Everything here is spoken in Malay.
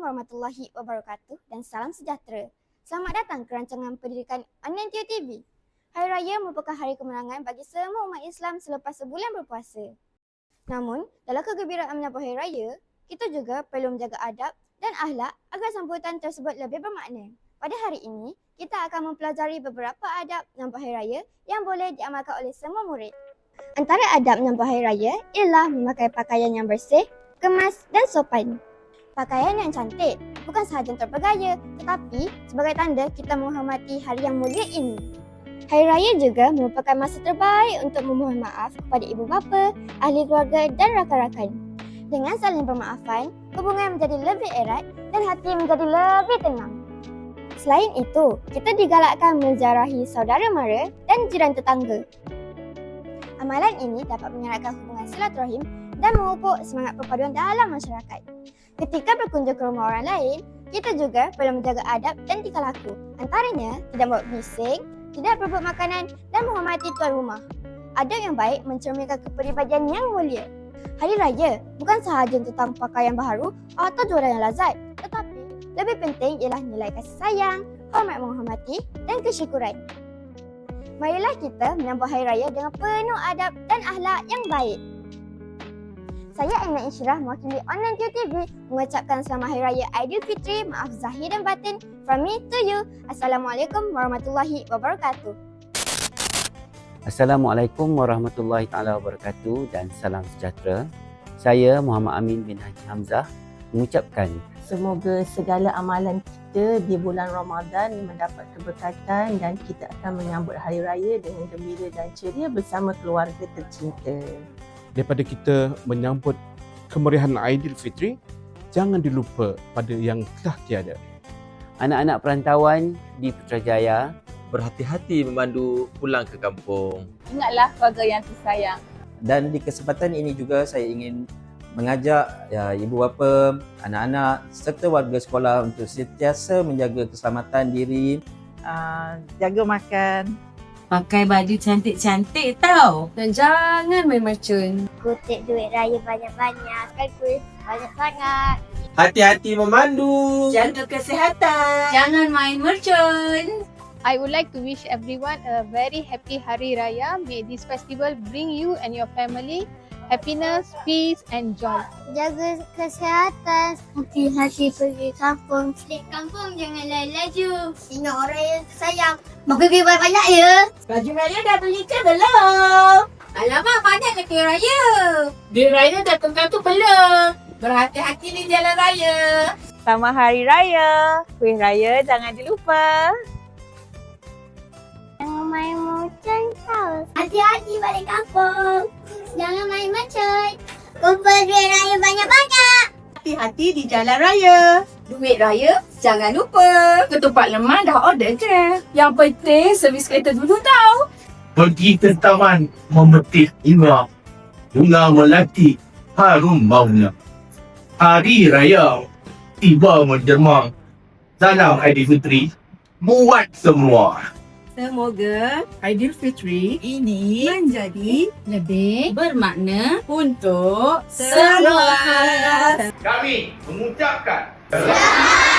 warahmatullahi wabarakatuh dan salam sejahtera. Selamat datang ke rancangan pendidikan online TV. Hari Raya merupakan hari kemenangan bagi semua umat Islam selepas sebulan berpuasa. Namun, dalam kegembiraan menyambut Hari Raya, kita juga perlu menjaga adab dan akhlak agar sambutan tersebut lebih bermakna. Pada hari ini, kita akan mempelajari beberapa adab menyambut Hari Raya yang boleh diamalkan oleh semua murid. Antara adab menyambut Hari Raya ialah memakai pakaian yang bersih, kemas dan sopan. Pakaian yang cantik bukan sahaja untuk bergaya, tetapi sebagai tanda kita menghormati hari yang mulia ini. Hari Raya juga merupakan masa terbaik untuk memohon maaf kepada ibu bapa, ahli keluarga dan rakan-rakan. Dengan saling bermaafan, hubungan menjadi lebih erat dan hati menjadi lebih tenang. Selain itu, kita digalakkan menziarahi saudara mara dan jiran tetangga. Amalan ini dapat mengeratkan hubungan silaturahim dan memupuk semangat perpaduan dalam masyarakat. Ketika berkunjung ke rumah orang lain, kita juga perlu menjaga adab dan tingkah laku. Antaranya, tidak membuat bising, tidak berebut makanan dan menghormati tuan rumah. Adab yang baik mencerminkan kepribadian yang mulia. Hari Raya bukan sahaja tentang pakaian baharu atau jualan yang lazat, tetapi lebih penting ialah nilai kasih sayang, hormat menghormati dan kesyukuran. Marilah kita menyambut Hari Raya dengan penuh adab dan akhlak yang baik. Saya Aina Insyirah mewakili Online TV mengucapkan Selamat Hari Raya Aidilfitri, maaf zahir dan batin, from me to you. Assalamualaikum warahmatullahi wabarakatuh. Assalamualaikum warahmatullahi taala wabarakatuh dan salam sejahtera. Saya Muhammad Amin bin Haji Hamzah mengucapkan semoga segala amalan kita di bulan Ramadan mendapat keberkatan dan kita akan menyambut Hari Raya dengan gembira dan ceria bersama keluarga tercinta. Daripada kita menyambut kemeriahan Aidilfitri, jangan dilupa pada yang telah tiada. anak-anak perantauan di Putrajaya berhati-hati memandu pulang ke kampung. Ingatlah keluarga yang tersayang. Dan di kesempatan ini juga saya ingin mengajak ibu bapa, anak-anak serta warga sekolah untuk sentiasa menjaga keselamatan diri. Jaga makan. Pakai baju cantik-cantik tau. Dan jangan main mercun. Kutip duit raya banyak-banyak, sekaligus banyak sangat. Hati-hati memandu. Jaga kesihatan. Jangan main mercun. I would like to wish everyone a very happy Hari Raya. May this festival bring you and your family happiness, peace and joy. Jaga kesihatan. Hati-hati pergi kampung. Di kampung jangan laju. Ingat orang yang sayang. Makan lebih banyak ya. Baju raya dah beli ke belum? Alamak, banyak ke kuih raya. Duit raya dah tentu belum. Berhati-hati di jalan raya. Selamat Hari Raya. Kuih raya jangan dilupa. Jangan main mercun tau. Hati-hati balik kampung. Jangan main mercun. Kumpul duit raya banyak-banyak. Hati-hati di jalan raya. Duit raya jangan lupa. Ketupat lemang dah order ke? Yang penting servis kereta dulu tau. Pergi ke taman memetik bunga melati harum baunya. Hari Raya tiba menderma. Salam Aidilfitri buat semua. Semoga Aidilfitri ini menjadi lebih bermakna untuk semua. Kami mengucapkan Selamat